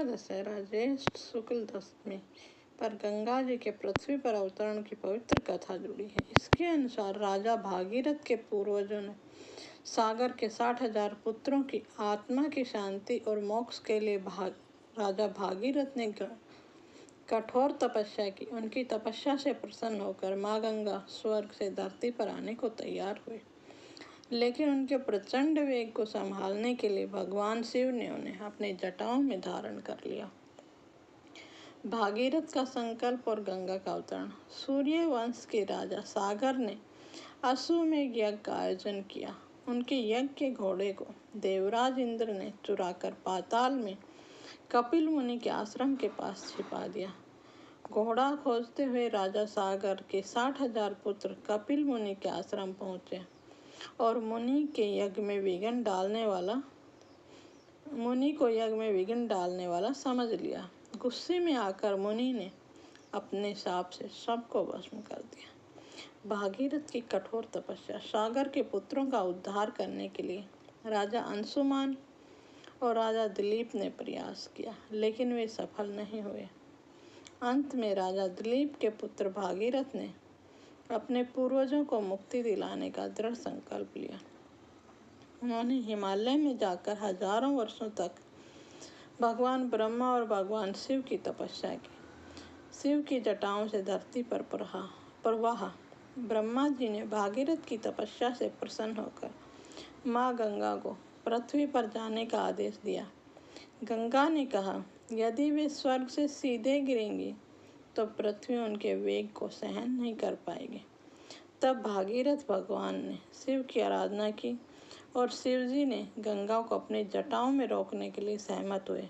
दशहरा ज्येष्ठ शुक्ल दशमी पर गंगा जी के पृथ्वी पर अवतरण की पवित्र कथा जुड़ी है। इसके अनुसार राजा भागीरथ के पूर्वजों ने सागर के 60,000 पुत्रों की आत्मा की शांति और मोक्ष के लिए राजा भागीरथ ने कठोर तपस्या की। उनकी तपस्या से प्रसन्न होकर माँ गंगा स्वर्ग से धरती पर आने को तैयार हुए, लेकिन उनके प्रचंड वेग को संभालने के लिए भगवान शिव ने उन्हें अपनी जटाओं में धारण कर लिया। भागीरथ का संकल्प और गंगा का अवतरण। सूर्य वंश के राजा सागर ने अश्वमेध यज्ञ का आयोजन किया। उनके यज्ञ के घोड़े को देवराज इंद्र ने चुराकर पाताल में कपिल मुनि के आश्रम के पास छिपा दिया। घोड़ा खोजते हुए राजा सागर के 60,000 पुत्र कपिल मुनि के आश्रम पहुंचे और मुनि को यज्ञ में विघ्न डालने वाला समझ लिया। गुस्से में आकर मुनि ने अपने शाप से सबको भस्म कर दिया। भागीरथ की कठोर तपस्या। सागर के पुत्रों का उद्धार करने के लिए राजा अंशुमान और राजा दिलीप ने प्रयास किया, लेकिन वे सफल नहीं हुए। अंत में राजा दिलीप के पुत्र भागीरथ ने अपने पूर्वजों को मुक्ति दिलाने का दृढ़ संकल्प लिया। उन्होंने हिमालय में जाकर हजारों वर्षों तक भगवान ब्रह्मा और भगवान शिव की तपस्या की। शिव की जटाओं से धरती पर प्रवाह। ब्रह्मा जी ने भागीरथ की तपस्या से प्रसन्न होकर माँ गंगा को पृथ्वी पर जाने का आदेश दिया। गंगा ने कहा, यदि वे स्वर्ग से सीधे गिरेंगी तो पृथ्वी उनके वेग को सहन नहीं कर पाएगी। तब भागीरथ भगवान ने शिव की आराधना की और शिवजी ने गंगा को अपनी जटाओं में रोकने के लिए सहमत हुए।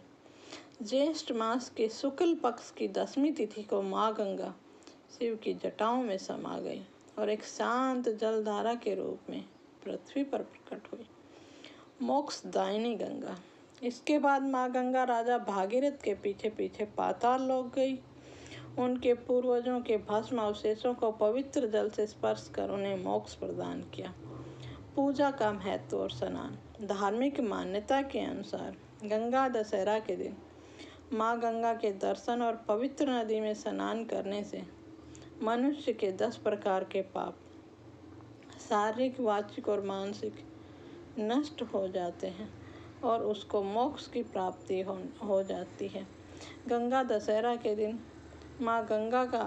ज्येष्ठ मास के शुक्ल पक्ष की 10वीं तिथि को माँ गंगा शिव की जटाओं में समा गई और एक शांत जलधारा के रूप में पृथ्वी पर प्रकट हुई। मोक्षदायिनी गंगा। इसके बाद माँ गंगा राजा भागीरथ के पीछे पीछे पाताल लोक गई। उनके पूर्वजों के भस्म अवशेषों को पवित्र जल से स्पर्श कर उन्हें मोक्ष प्रदान किया। पूजा का महत्व और स्नान। धार्मिक मान्यता के अनुसार गंगा दशहरा के दिन माँ गंगा के दर्शन और पवित्र नदी में स्नान करने से मनुष्य के 10 प्रकार के पाप, शारीरिक, वाचिक और मानसिक, नष्ट हो जाते हैं और उसको मोक्ष की प्राप्ति हो जाती है। गंगा दशहरा के दिन माँ गंगा का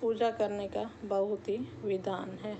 पूजा करने का बहुत ही विधान है।